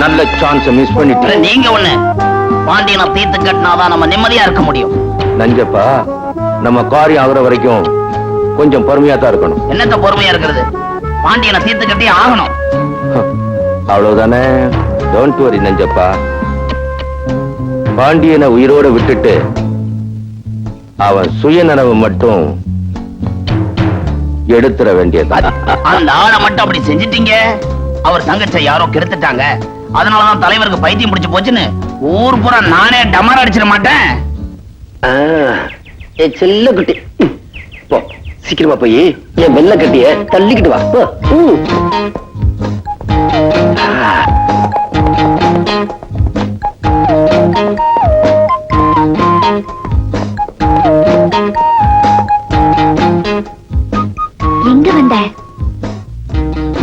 நல்ல chance miss பண்ணிட்டு. நீங்க ஒண்ணு பாண்டியனை தீர்த்து கட்டினாதான் நம்ம நிம்மதியா இருக்க முடியும். நஞ்சப்பா, நம்ம காரியம் ஆகுற வரைக்கும் கொஞ்சம் பொறுமையா தான் இருக்கணும். என்னத்த பொறுமையா இருக்கிறது? பாண்டியனை தீர்த்து கட்டி ஆகணும். அவ்வளவுதானே. Don't worry Nanjappa. பாண்டியனை உயிரோட விட்டுட்டு அவன் சுயநனவு மட்டும் எடுத்துட வேண்டியது. அந்த ஆளை மட்டும் அப்படி செஞ்சிட்டீங்க, அவர் தங்கச்சை யாரோ கெடுத்துட்டாங்க, அதனாலதான் தலைவருக்கு பைத்தியம் பிடிச்சு போச்சுன்னு ஊர் பூரா நானே டமர் அடிச்சிட மாட்டேன். செல்ல குட்டி, போ சீக்கிரமா போய் என் வெள்ள கட்டிய தள்ளிக்கிட்டு வா. எங்க வந்த?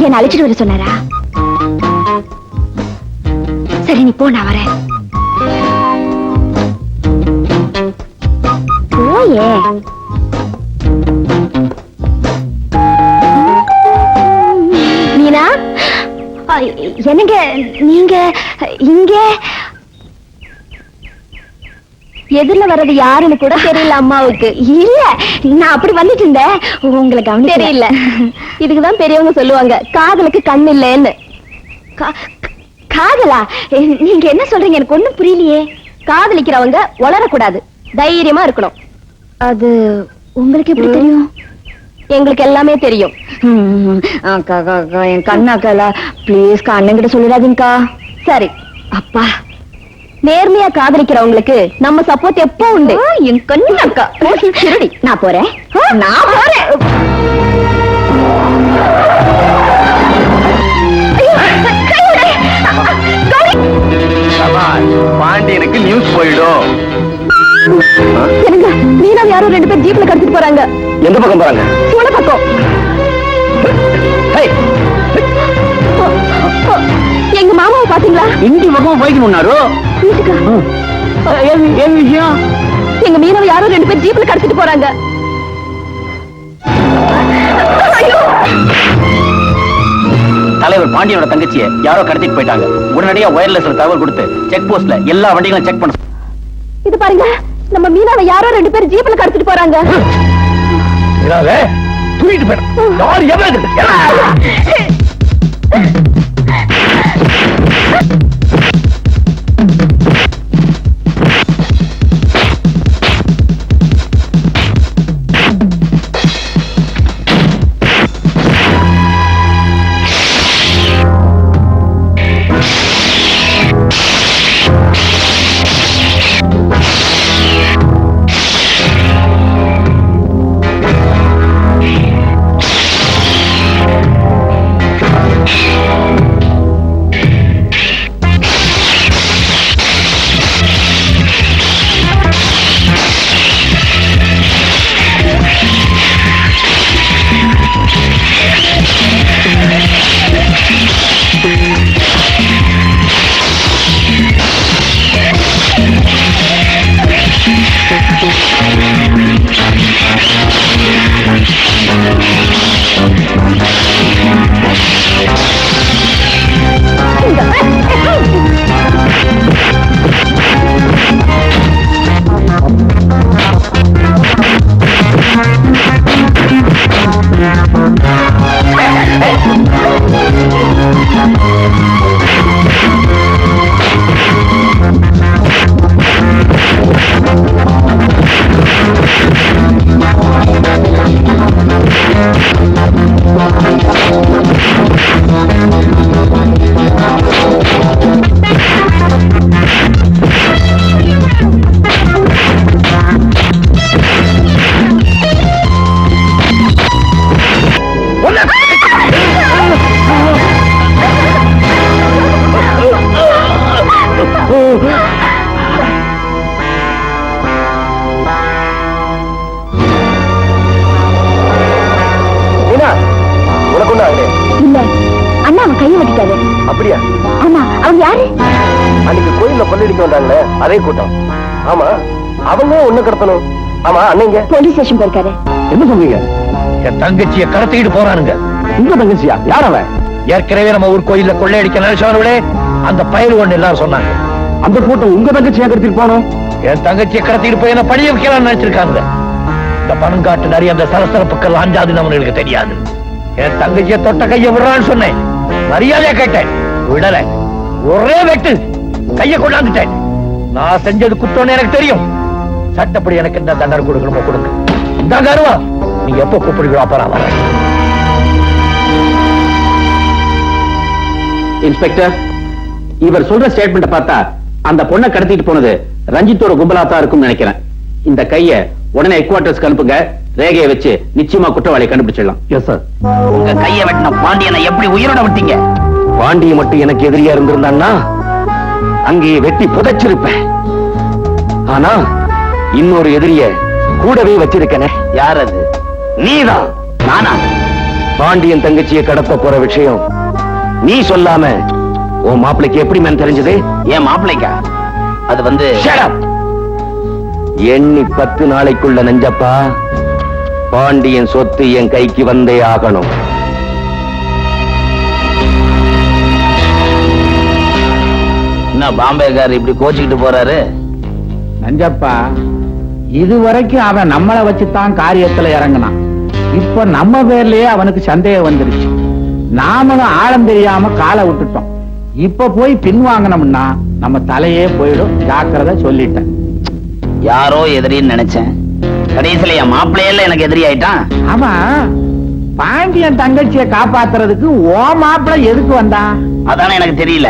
என்ன அழைச்சிட்டு வர சொன்னாரா? சரி நீ போ, நான் வரேன். போயே. மீனா, என்னங்க நீங்க இங்க? எதிரில வர்றது யாருன்னு கூட தெரியல அம்மாவுக்கு. இல்ல, நான் அப்படி வந்துட்டு இருந்தேன், உங்களை கவனிக்க தெரியல. இதுக்குதான் பெரியவங்க சொல்லுவாங்க காதலுக்கு கண் இல்லைன்னு. காதலா? நீங்க என்ன சொல்றீங்க? எனக்கு ஒண்ணும் புரியலையே. காதலிக்கிறவங்க வளரக்கூடாது, தைரியமா இருக்கணும். அது உங்களுக்கு எப்படி தெரியும்? எங்களுக்கு எல்லாமே தெரியும். என் கண்ணாக்கா, பிளீஸ் அண்ணங்கிட்ட சொல்லிடாதீங்கக்கா. சரி அப்பா, நேர்மையா காதலிக்கிறவங்களுக்கு நம்ம சப்போர்ட் எப்போ உண்டு. என் கண்ணாக்கா சரி, நான் போறேன். நான் போறேன். பாண்டியனுக்கு நியூஸ் போயிடும். என்னங்க, மீனா யாரோ 2 பேர் ஜீப்ல கடத்திட்டு போறாங்க. எந்த பக்கம் போறாங்க? சூழ பக்கம். எங்க மாமாவை பாத்தீங்களா? இந்தி பக்கம் போய்க்கணும்னாரு. ஏன் விஷயம்? எங்க மீனவ யாரோ 2 பேர் ஜீப்ல கடத்திட்டு போறாங்க. தலைவர் பாண்டியனோட தங்கச்சியை யாரோ கடத்திட்டு போயிட்டாங்க. உடனடியா ஒயர்லெஸ்ல தகவல் கொடுத்து செக் போஸ்ட்ல எல்லா வண்டிகளும் செக் பண்ண. இது பாருங்க, நம்ம மீனாவை யாரோ 2 பேர் ஜீப்ல கடத்திட்டு போறாங்க. தூக்கிட்டு போயிடும். யார் எவ்வளவு? அப்படியா? ஆமா. அவங்க யாரு? அன்னைக்கு கோயில்ல கொள்ளடிக்க வந்தாங்களே அதே கூட்டம். ஆமா, அவங்க ஒண்ணு கடத்தணும். ஆமா, அண்ணங்க போலீஸ் ஸ்டேஷன் போயிருக்காரு. என்ன சொல்றீங்க? என் தங்கச்சியை கடத்திட்டு போறானுங்க. உங்க தங்கச்சியா? யார் அவன்? ஏற்கனவே நம்ம ஊர் கோயில்ல கொள்ளையடிக்க நினைச்சவர்களே அந்த பயிர் ஒண்ணு எல்லாரும் சொன்னாங்க. அந்த கூட்டம் உங்க தங்கச்சியை கடத்திட்டு போனோம். என் தங்கச்சியை கடத்திட்டு போய் என்ன பழிய வைக்கலாம்னு நினைச்சிருக்காங்க. இந்த பணம் காட்டு நிறைய அந்த சலசலப்புக்கள் அஞ்சாதுன்னு அவனுக்கு தெரியாது. என் தங்கச்சியை தொட்ட கையை விடுறான்னு சொன்னேன். மரியாதையா கேட்டேன், விடல. ஒரே வெட்டு கையை கொண்டாந்துட்டேன். நான் செஞ்சது குத்தம்னு எனக்கு தெரியும். சட்டப்படி எனக்கு என்ன தண்டனை கொடுக்கணுமோ கொடுங்க. இந்த கருவா நீங்க எப்ப கூப்பிடுங்களோ அப்ப நான் வரேன். இன்ஸ்பெக்டர், இவர் சொல்ற ஸ்டேட்மெண்ட் பார்த்தா அந்த பொண்ணை கடத்திட்டு போனது ரஞ்சித்தோட கும்பலாத்தான் இருக்கும்னு நினைக்கிறேன். இந்த கைய உடனே ஹெட்குவார்டர்ஸ்க்கு அனுப்புங்க. ரேகையை வச்சு நிச்சயமா குற்றவாளியை கண்டுபிடிச்சிடலாம். Yes sir. உங்க கையை வெட்டின பாண்டியனை எப்படி உயிரோட விட்டீங்க? பாண்டிய மட்டும் எனக்கு எதிரியா இருந்திருந்தான்னா அங்கே வெட்டி புதைச்சிருப்பேன். ஆனா இன்னொரு எதிரிய கூடவே வச்சிருக்கனே. யார் அது? நீதான். நானா? பாண்டியன் தங்கச்சியை கடத்த போற விஷயம் நீ சொல்லாம உன் மாப்பிளைக்கு எப்படி மேன் தெரிஞ்சது? ஏன் மாப்பிள்ளைக்கா? அது வந்து Shut up. எண்ணி 10 நாளைக்குள்ள நெஞ்சப்பா பாண்டியன் சொத்து என் கைக்கு வந்தே ஆகணும். என்ன பாம்பேக்காரர் இப்படி கோச்சிக்கிட்டு போறாரு? நஞ்சப்பா, இதுவரைக்கும் அவன் நம்மளை வச்சுதான் காரியத்துல இறங்கினான். இப்ப நம்ம பேர்லயே அவனுக்கு சந்தேகம் வந்துருச்சு. நாமளும் ஆழம் தெரியாம காலை விட்டுட்டோம். இப்ப போய் பின்வாங்கணும்னா நம்ம தலையே போயிடும். ஜாக்கிரதை சொல்லிட்டேன். யாரோ எதிரின்னு நினைச்சேன். கடைசியில என் மாப்பிள்ளையில எனக்கு எதிரி ஆயிட்டான். ஆமா, பாண்டியன் தங்கச்சியை காப்பாத்துறதுக்கு ஓ மாப்பிள்ளை எதுக்கு வந்தான்? அதானே எனக்கு தெரியல.